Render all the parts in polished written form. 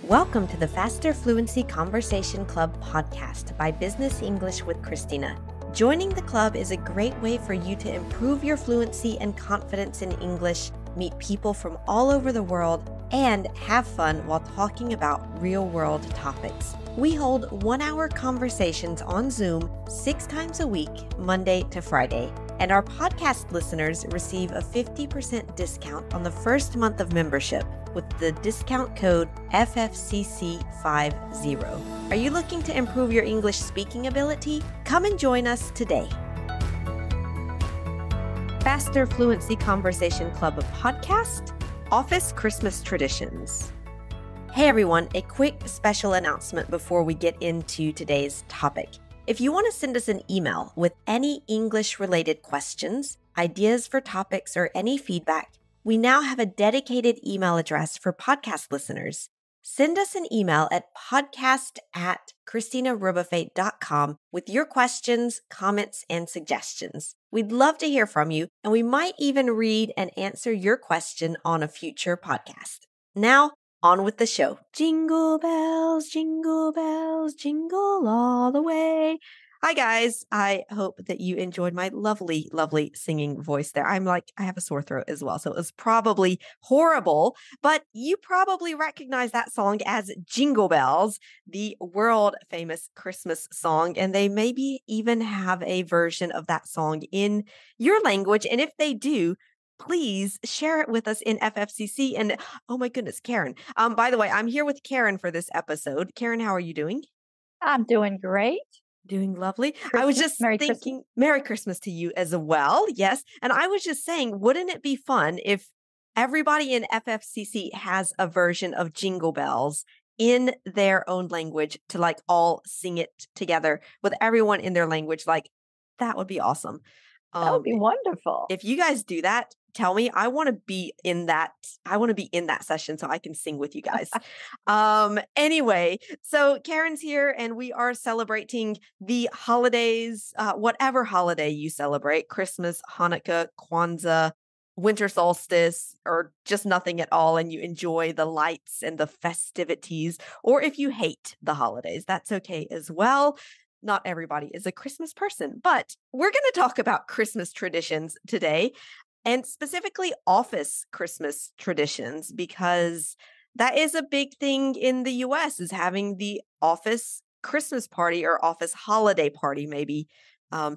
Welcome to the Faster Fluency Conversation Club podcast by Business English with Christina. Joining the club is a great way for you to improve your fluency and confidence in English, meet people from all over the world, and have fun while talking about real-world topics. We hold 1-hour conversations on Zoom 6 times a week, Monday to Friday. And our podcast listeners receive a 50% discount on the first month of membership with the discount code FFCC50. Are you looking to improve your English speaking ability? Come and join us today. Faster Fluency Conversation Club podcast, Office Christmas Traditions. Hey everyone, a quick special announcement before we get into today's topic. If you want to send us an email with any English-related questions, ideas for topics, or any feedback, we now have a dedicated email address for podcast listeners. Send us an email at podcast@ChristinaRubafate.com with your questions, comments, and suggestions. We'd love to hear from you, and we might even read and answer your question on a future podcast. Now, on with the show. Jingle bells, jingle all the way. Hi, guys. I hope that you enjoyed my lovely, lovely singing voice there. I have a sore throat as well, so it was probably horrible, but you probably recognize that song as Jingle Bells, the world famous Christmas song, and they maybe even have a version of that song in your language. And if they do, please share it with us in FFCC. And oh my goodness, Karen. By the way, I'm here with Karen for this episode. Karen, how are you doing? I'm doing great. Doing lovely. Christmas, I was just Merry thinking, Christmas. Merry Christmas to you as well. Yes. And I was just saying, wouldn't it be fun if everybody in FFCC has a version of Jingle Bells in their own language to all sing it together with everyone in their language? That would be awesome. That would be wonderful. If you guys do that, tell me. I want to be in that. I want to be in that session so I can sing with you guys. Anyway, so Karen's here and we are celebrating the holidays, whatever holiday you celebrate, Christmas, Hanukkah, Kwanzaa, winter solstice, or just nothing at all. And you enjoy the lights and the festivities, or if you hate the holidays, that's okay as well. Not everybody is a Christmas person, but we're going to talk about Christmas traditions today, and specifically office Christmas traditions, because that is a big thing in the US, is having the office Christmas party or office holiday party, maybe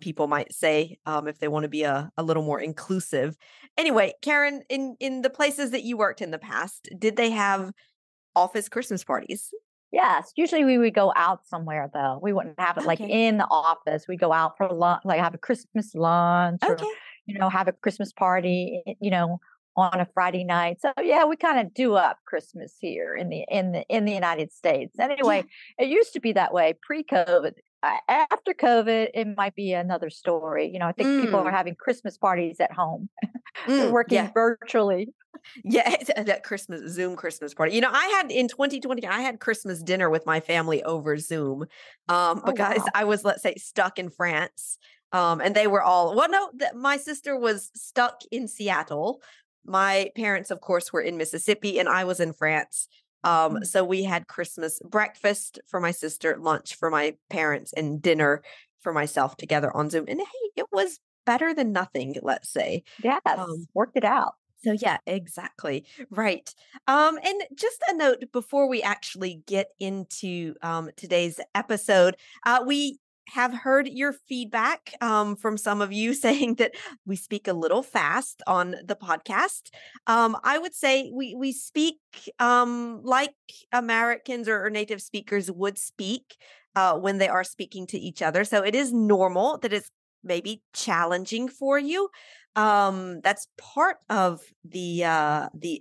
people might say, if they want to be a little more inclusive. Anyway, Karen, in the places that you worked in the past, did they have office Christmas parties? Yes. Usually we would go out somewhere, though. We wouldn't have it in the office. We go out for lunch, have a Christmas lunch or, have a Christmas party, on a Friday night. So yeah, we kind of do up Christmas here in the United States. Anyway, It used to be that way pre-COVID. After COVID, it might be another story. I think people are having Christmas parties at home. They're working virtually. Yeah, that Zoom Christmas party. In 2020, I had Christmas dinner with my family over Zoom because I was, let's say, stuck in France. And they were all, my sister was stuck in Seattle. My parents, of course, were in Mississippi and I was in France. So we had Christmas breakfast for my sister, lunch for my parents, and dinner for myself together on Zoom. And hey, it was better than nothing, let's say. Yes, worked it out. So yeah, exactly. Right. And just a note before we actually get into today's episode, we have heard your feedback from some of you saying that we speak a little fast on the podcast. I would say we speak like Americans or native speakers would speak when they are speaking to each other. So it is normal that it's maybe challenging for you. That's part of the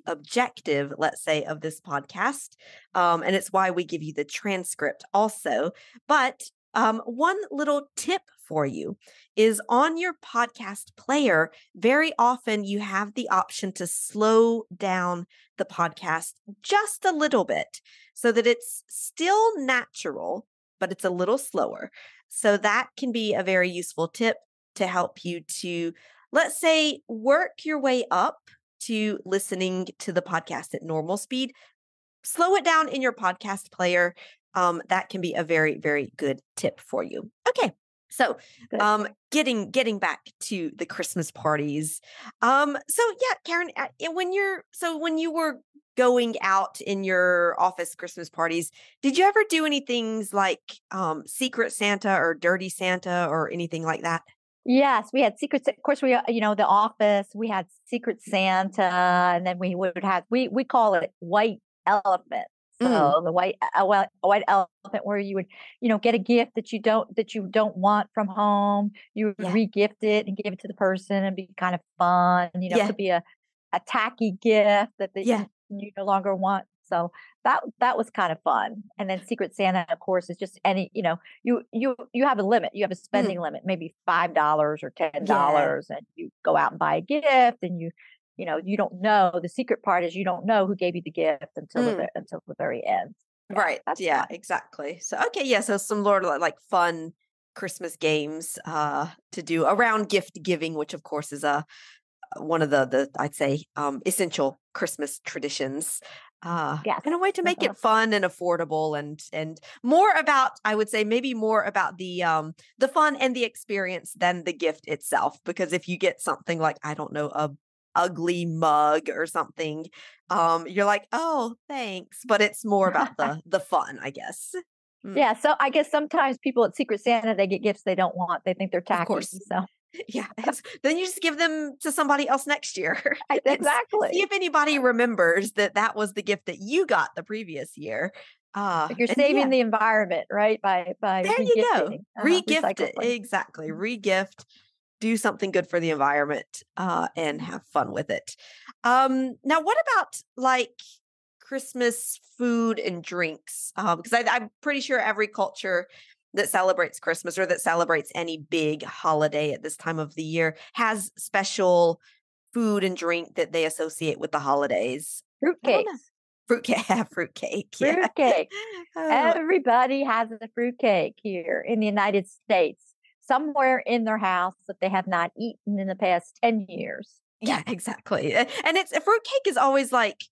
objective, let's say, of this podcast. And it's why we give you the transcript also. But one little tip for you is on your podcast player, very often you have the option to slow down the podcast just a little bit so that it's still natural, but it's a little slower. So that can be a very useful tip to help you to, let's say, work your way up to listening to the podcast at normal speed, slow it down in your podcast player. That can be a very, very good tip for you. Okay. So, Good. getting back to the Christmas parties. So yeah, Karen, when you were going out in your office Christmas parties, did you ever do any things like Secret Santa or Dirty Santa or anything like that? Yes, we had secret. Of course, the office. We had Secret Santa, and then we would have we call it white elephant. Mm, So the white elephant, where you would get a gift that you don't want from home. You would yeah, regift it and give it to the person, and be kind of fun. It yeah, could be a tacky gift that yeah. you no longer want. So that was kind of fun. And then Secret Santa, of course, is just you have a limit. You have a Mm, spending limit, maybe $5 or ten yeah. dollars, and you go out and buy a gift, and you don't know. The secret part is you don't know who gave you the gift Mm. until the very end. Yeah, Right. that's Yeah, fun. exactly. So okay, yeah, so some more like fun Christmas games to do around gift giving, which of course is one of the I'd say essential Christmas traditions. Yes. And a way to make Uh-huh. it fun and affordable and more about I would say maybe more about the fun and the experience than the gift itself because if you get something like I don't know a ugly mug or something you're like, "Oh, thanks." But it's more about the fun, I guess. Mm, Yeah, so I guess sometimes people at Secret Santa, they get gifts they don't want. They think they're of tacky. course. So Yeah. Then you just give them to somebody else next year and see exactly. if anybody remembers that that was the gift that you got the previous year. Like, you're And saving yeah, the environment, right? By there you go. regifting, Regift recycle it. things. Exactly. Mhm. Regift. Do something good for the environment and have fun with it. Now, what about like Christmas food and drinks? Because I'm pretty sure every culture that celebrates Christmas or that celebrates any big holiday at this time of the year has special food and drink that they associate with the holidays. I don't know. Fruitcakes. Fruitcake, fruitcake, yeah. Fruitcakes. Oh, Everybody has a fruitcake here in the United States, somewhere in their house that they have not eaten in the past 10 years. yeah, exactly. And it's a fruitcake is always like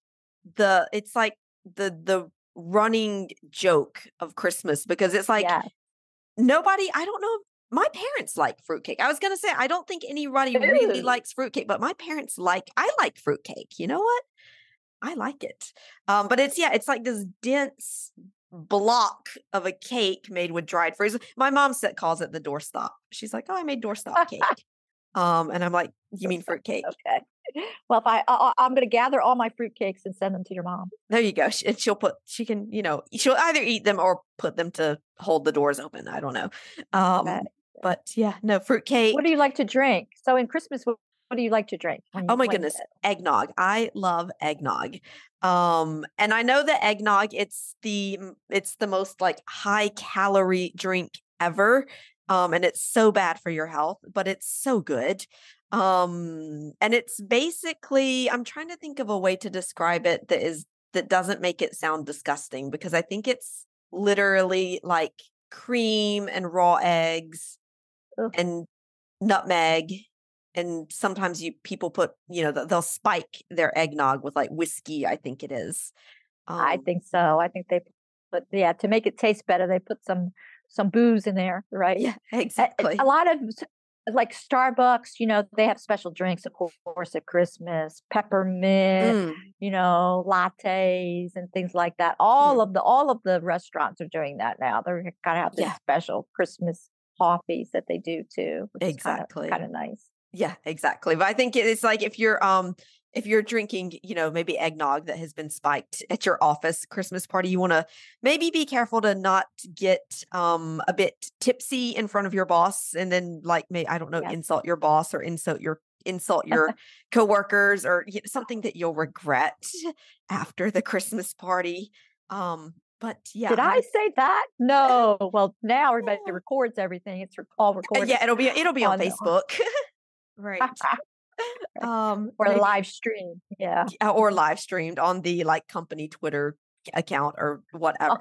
it's like the running joke of Christmas because it's like Yeah. nobody I don't know my parents like fruitcake. I was gonna say I don't think anybody really Ooh. likes fruitcake, but my parents like I like fruitcake. You know what? I like it. But it's yeah, it's like this dense block of a cake made with dried fruits. My mom calls it the doorstop. She's like, "Oh, I made doorstop cake." And I'm like, "You mean fruitcake?" Okay. Well, if I'm going to gather all my fruitcakes and send them to your mom. There you go. And she can, she'll either eat them or put them to hold the doors open. I don't know. Okay. But yeah, no What do fruitcake. you like to drink? So in Christmas, what do you like to drink Oh my when goodness, eggnog. I love eggnog. And I know that eggnog, it's the most like high calorie drink ever. And it's so bad for your health, but it's so good. And it's basically, I'm trying to think of a way to describe it that doesn't make it sound disgusting because I think it's literally like cream and raw eggs ugh, and nutmeg, and sometimes people put, they'll spike their eggnog with like whiskey, I think it is. I Um, think so. I think they put yeah, to make it taste better, they put some booze in there, right? yeah, A exactly. lot of like Starbucks, they have special drinks, of course, at Christmas, peppermint, Mm, lattes and things like that. mm, All of the restaurants are doing that now. They're gonna have this yeah, special Christmas coffees that they do too, which is kind exactly. of nice. Yeah, exactly. But I think it's like if you're drinking, maybe eggnog that has been spiked at your office Christmas party, you want to maybe be careful to not get a bit tipsy in front of your boss and then like may I don't know, Yes. insult your boss or insult your coworkers or something that you'll regret after the Christmas party. But yeah, Did I say that? No. Well, now everybody yeah, records everything. It's all recorded yeah, it'll be on on Facebook. Right. or Maybe live stream. Yeah. yeah, or live streamed on the like company Twitter account or whatever.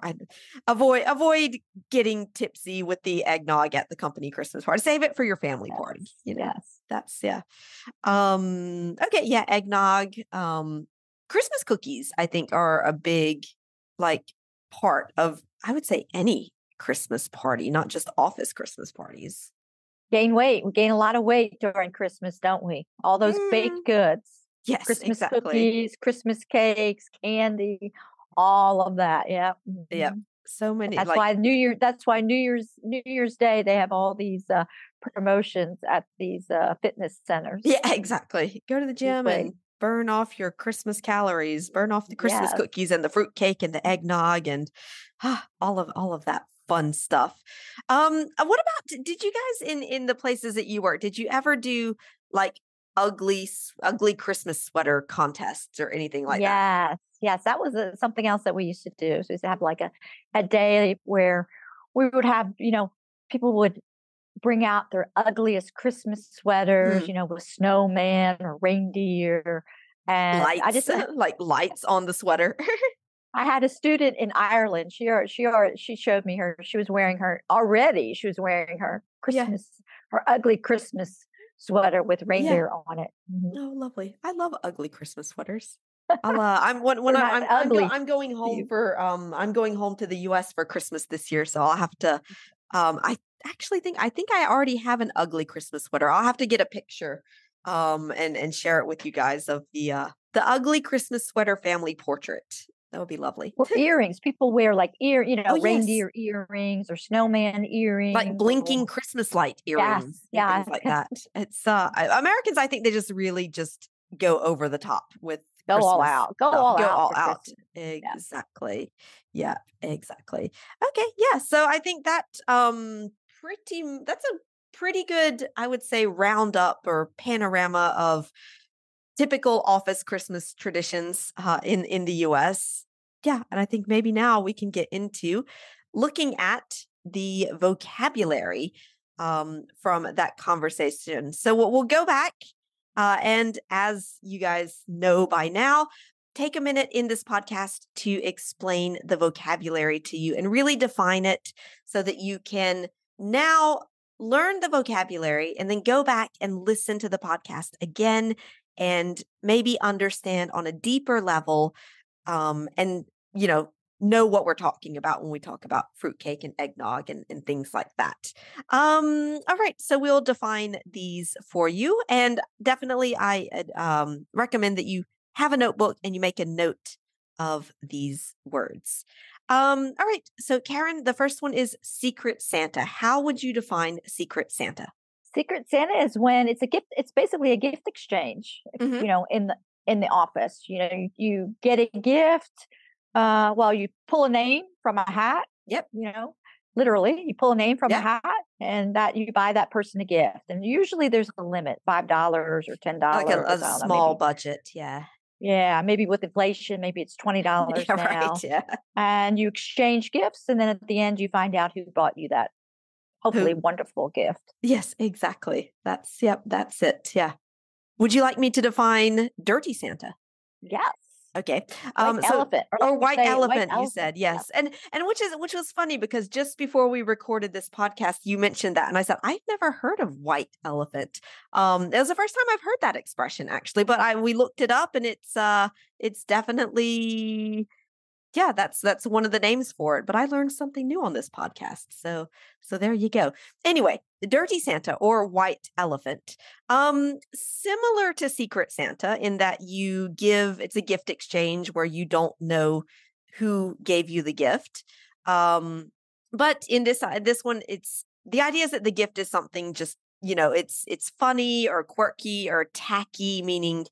Oh, Avoid getting tipsy with the eggnog at the company Christmas party. Save it for your family party. yes. Yes. That's yeah. Okay, yeah, eggnog. Christmas cookies, I think, are a big, like, part of, I would say, any Christmas party, not just office Christmas parties. Gain weight. We gain a lot of weight during Christmas, don't we? All those Mm, baked goods, yes, Christmas exactly. cookies, Christmas cakes, candy, all of that. Yeah. Yep. So many, like, That's why New Year's Day they have all these promotions at these fitness centers. yeah, exactly. Go to the Lose gym weight. and burn off your Christmas calories, burn off the Christmas Yes. cookies and the fruit cake and the eggnog and all of that fun stuff. What about, did you guys in the places that you work, did you ever do like ugly Christmas sweater contests or anything like that? Yes, yes, that was, something else that we used to do. So we used to have like a day where we would have, people would bring out their ugliest Christmas sweaters, Mhm. with snowman or reindeer. And Lights, like lights on the sweater. I had a student in Ireland. She showed me her. She was wearing Yeah. her ugly Christmas sweater with Yeah. reindeer on it. Mhm. Oh, lovely. I love ugly Christmas sweaters. I'm when They're not ugly I'm going to home you. for I'm going home to the US for Christmas this year, so I'll have to I actually think I already have an ugly Christmas sweater. I'll have to get a picture and share it with you guys of the ugly Christmas sweater family portrait. That would be lovely. Or earrings. People wear like Oh, yes. reindeer earrings or snowman Like earrings blinking or Christmas light yes, earrings and things yeah. like that. It's Americans, I think they just really just go over the top with Go all Christmas out. Go stuff. all Go out all for out. Christmas. Yeah. Exactly. Yeah, exactly. Okay, yeah. So I think that that's a pretty good, I would say, roundup or panorama of typical office Christmas traditions in the US. Yeah, and I think maybe now we can get into looking at the vocabulary from that conversation. So we'll go back, and as you guys know by now, take a minute in this podcast to explain the vocabulary to you and really define it so that you can now learn the vocabulary and then go back and listen to the podcast again and maybe understand on a deeper level, and know what we're talking about when we talk about fruitcake and eggnog and things like that. All right, so we'll define these for you, and definitely I recommend that you have a notebook and you make a note of these words. All right, so Karen, the first one is Secret Santa. How would you define Secret Santa? Secret Santa is when it's a gift. It's basically a gift exchange, Hmm. in the office. You get a gift. Well, you pull a name from a hat. Yep. Literally, you pull a name from a Yeah. hat, and that you buy that person a gift. And usually, there's a limit: $5 or ten Like a dollars. I don't know, small maybe. budget. Yeah. Yeah, maybe with inflation, maybe it's $20 Yeah, right. now. Yeah. And you exchange gifts, and then at the end, you find out who bought you that hopefully Who wonderful gift. Yes, exactly. Yep, that's it. Yeah. Would you like me to define dirty Santa? Yes. Okay. White So elephant, or or like you white say, white elephant, you elephant. said, Yep. yes. And which was funny because just before we recorded this podcast, you mentioned that. And I said, I've never heard of white elephant. It was the first time I've heard that expression actually, but we looked it up and it's definitely, yeah, that's one of the names for it, but I learned something new on this podcast. So there you go. Anyway, the dirty Santa or white elephant. Similar to Secret Santa in that it's a gift exchange where you don't know who gave you the gift. But in this one, it's the idea is that the gift is something just, it's funny or quirky or tacky, meaning,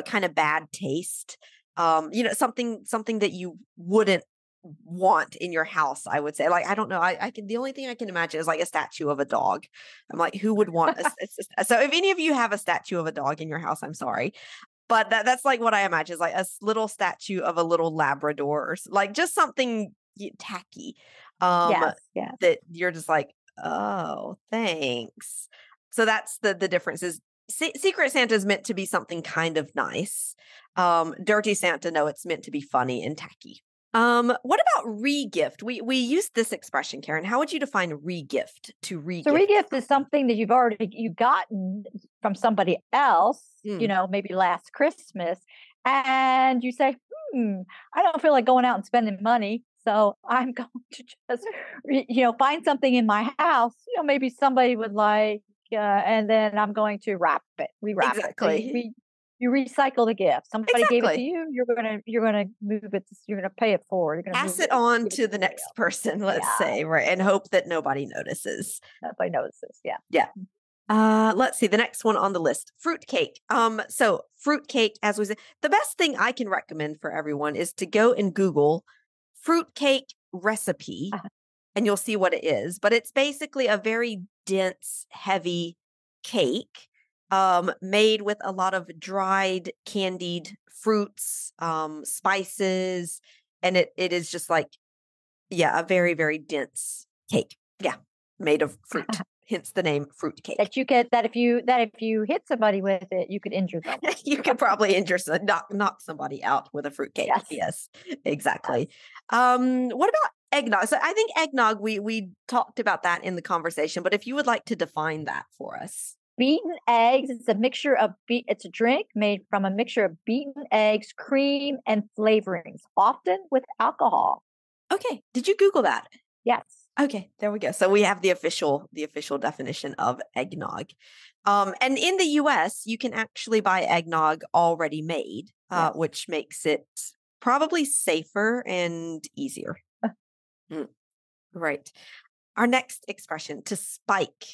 kind of bad taste, something that you wouldn't want in your house, I would say. Like, I don't know, I can, the only thing I can imagine is like a statue of a dog. I'm like, who would want so if any of you have a statue of a dog in your house, I'm sorry, but that's like what I imagine is like a little statue of a little Labrador or like just something tacky, um Yes, yes. that you're just like, oh, thanks. So that's the difference is Secret Santa is meant to be something kind of nice. Dirty Santa, no, it's meant to be funny and tacky. What about regift? We used this expression, Karen. How would you define regift, to So regift regift is something? something that you've gotten from somebody else, Mm, maybe last Christmas, and you say, "Hmm, I don't feel like going out and spending money, so I'm going to just, find something in my house, maybe somebody would like, and then I'm going to rewrap it." So Exactly. you recycle the gift. Somebody gave it to Exactly. you, you're gonna move it, you're gonna pay it forward, you're gonna Pass move it it, on give it to to the somebody next else. person, let's Yeah, say, right? And hope that nobody notices. nobody notices. Yeah. Yeah. Let's see the next one on the list, fruitcake. So fruitcake, as we said, the best thing I can recommend for everyone is to go and Google fruitcake recipe, Uh, and you'll see what it is. But it's basically a very dense, heavy cake, made with a lot of dried candied fruits, spices, and it is just like, yeah, a very, very dense cake. Yeah, made of fruit. Hence the name fruit cake. that if you hit somebody with it, you could injure them. You could probably injure knock somebody out with a fruit cake. Yes. Yes, Yes. exactly. What about eggnog? So I think eggnog, we talked about that in the conversation, but if you would like to define that for us. Beaten eggs, it's a drink made from a mixture of beaten eggs, cream, and flavorings, often with alcohol. Okay, did you Google that? Yes. Okay, there we go. So we have the official definition of eggnog. And in the US, you can actually buy eggnog already made, Yes. which makes it probably safer and easier. Mm, right. Our next expression, to spike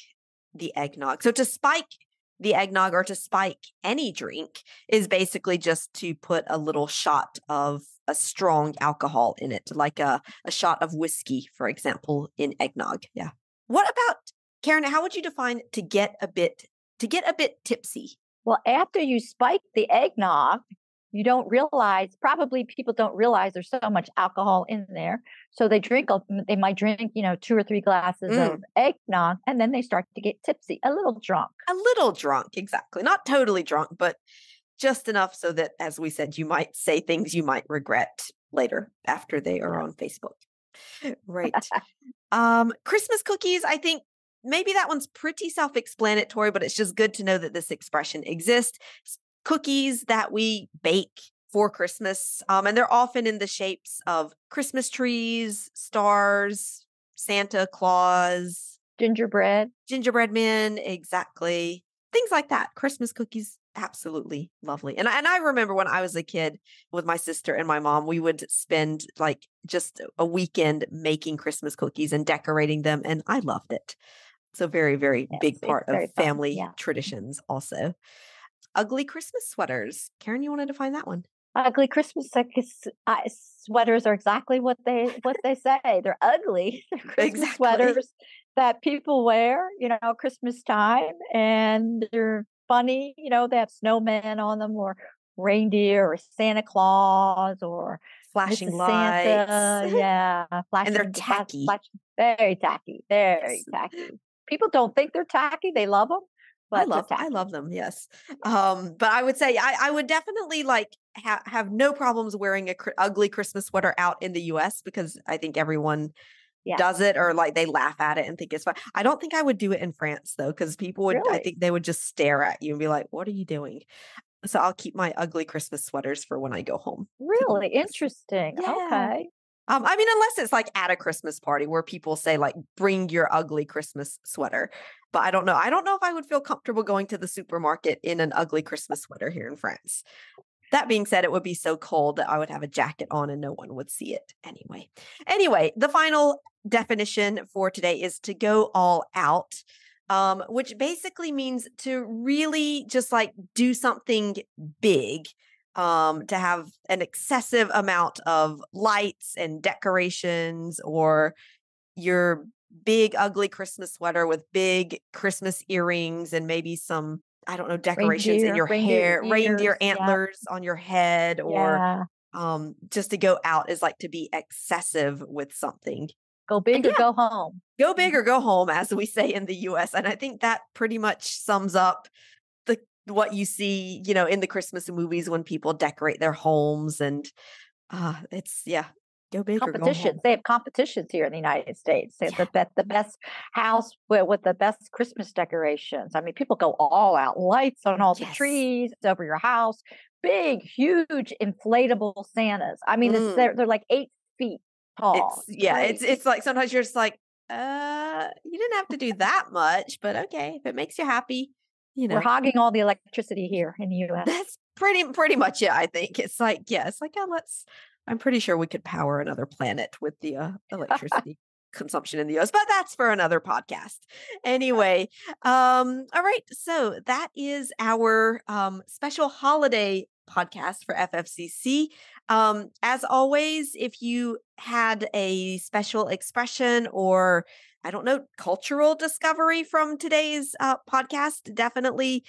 the eggnog. So to spike the eggnog or to spike any drink is basically just to put a little shot of a strong alcohol in it, like a shot of whiskey, for example, in eggnog. Yeah. What about Karen? How would you define to get a bit tipsy? Well, after you spike the eggnog, you don't realize, probably people don't realize there's so much alcohol in there. So they might drink, 2 or 3 glasses of Mm, eggnog, and then they start to get tipsy, a little drunk. a little drunk, exactly. Not totally drunk, but just enough so that, as we said, you might say things you might regret later after they are on Facebook. Right. Christmas cookies, I think maybe that one's pretty self-explanatory, but it's just good to know that this expression exists. Cookies that we bake for Christmas, and they're often in the shapes of Christmas trees, stars, Santa Claus, Gingerbread. gingerbread men, exactly. Things like that. Christmas cookies, absolutely lovely. And I remember when I was a kid with my sister and my mom, we would spend like just a weekend making Christmas cookies and decorating them, and I loved it. It's a very, very Yes, big it's part of very fun. family Yeah. traditions also. Ugly Christmas sweaters. Karen, you want to define that one? Ugly Christmas sweaters are exactly what they say. They're ugly. They're Christmas Exactly. sweaters that people wear, Christmas time, and they're funny. They have snowmen on them, or reindeer, or Santa Claus, or Flashing Mrs. lights. Santa. Yeah, And they're flashing, tacky. very tacky, very Yes. tacky. People don't think they're tacky. They love them, I but they're love I tacky. love them, yes. But I would say I would definitely like have no problems wearing a ugly Christmas sweater out in the US because I think everyone Yes, does it or like they laugh at it and think it's fun. I don't think I would do it in France though, because people would I really, think they would just stare at you and be like, "What are you doing?" So I'll keep my ugly Christmas sweaters for when I go home to the really US. interesting. Yeah. Okay. I mean, unless it's like at a Christmas party where people say like, "Bring your ugly Christmas sweater." But I don't know. I don't know if I would feel comfortable going to the supermarket in an ugly Christmas sweater here in France. That being said, it would be so cold that I would have a jacket on and no one would see it anyway. Anyway, the final definition for today is to go all out, which basically means to really just like do something big, to have an excessive amount of lights and decorations, or your big, ugly Christmas sweater with big Christmas earrings and maybe some, I don't know, decorations in your Reindeer hair, reindeer ears, yeah, antlers on your head, or yeah. just to go out is like to be excessive with something. Go And big or yeah, go home. go big Mhm. or go home, as we say in the US. And I think that pretty much sums up the what you see, in the Christmas movies when people decorate their homes, and it's, yeah, go big or go Competitions. home. They have competitions here in the United States. They have Yeah. the best house with the best Christmas decorations. I mean, people go all out, lights on all the Yes. trees over your house, big, huge inflatable Santas. I mean, Mm. they're like 8 feet tall. It's It's crazy. like sometimes you're just like, you didn't have to do that much, but okay, if it makes you happy, you We're know. hogging all the electricity here in the US. That's pretty much it, I think. It's like, yeah, it's like, let's I'm pretty sure we could power another planet with the electricity consumption in the US, but that's for another podcast. Anyway, all right, so that is our special holiday podcast for FFCC. As always, if you had a special expression or I don't know, cultural discovery from today's podcast, definitely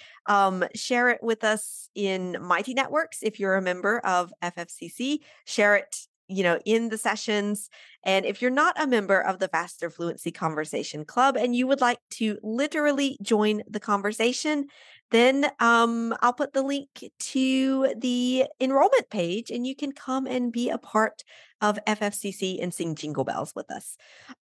share it with us in Mighty Networks. If you're a member of FFCC, share it, in the sessions. And if you're not a member of the Faster Fluency Conversation Club and you would like to literally join the conversation, then I'll put the link to the enrollment page and you can come and be a part of FFCC and sing Jingle Bells with us.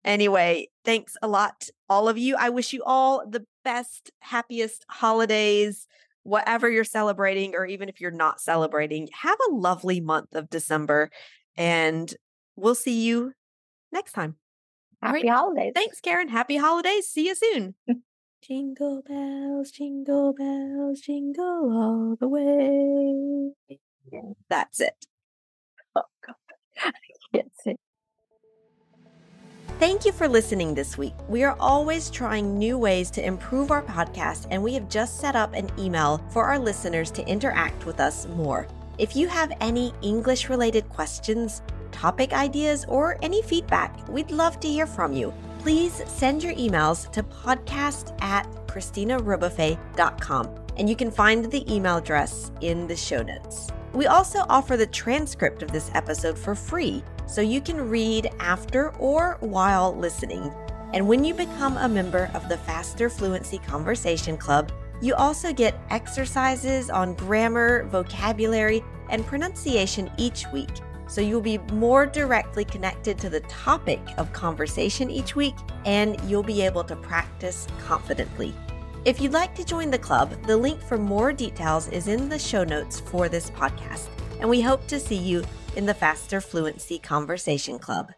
Anyway, thanks a lot, all of you. I wish you all the best, happiest holidays, whatever you're celebrating, or even if you're not celebrating. Have a lovely month of December, and we'll see you next time. All Happy right. holidays. Thanks, Karen. Happy holidays. See you soon. Jingle bells, jingle bells, jingle all the way. That's it. Oh, God. I can't sing. Thank you for listening this week. We are always trying new ways to improve our podcast, and we have just set up an email for our listeners to interact with us more. If you have any English-related questions, topic ideas, or any feedback, we'd love to hear from you. Please send your emails to podcast@ChristinaRobofe.com, and you can find the email address in the show notes. We also offer the transcript of this episode for free, so you can read after or while listening. And when you become a member of the Faster Fluency Conversation Club, you also get exercises on grammar, vocabulary, and pronunciation each week. So you'll be more directly connected to the topic of conversation each week, and you'll be able to practice confidently. If you'd like to join the club, the link for more details is in the show notes for this podcast, and we hope to see you in the Faster Fluency Conversation Club.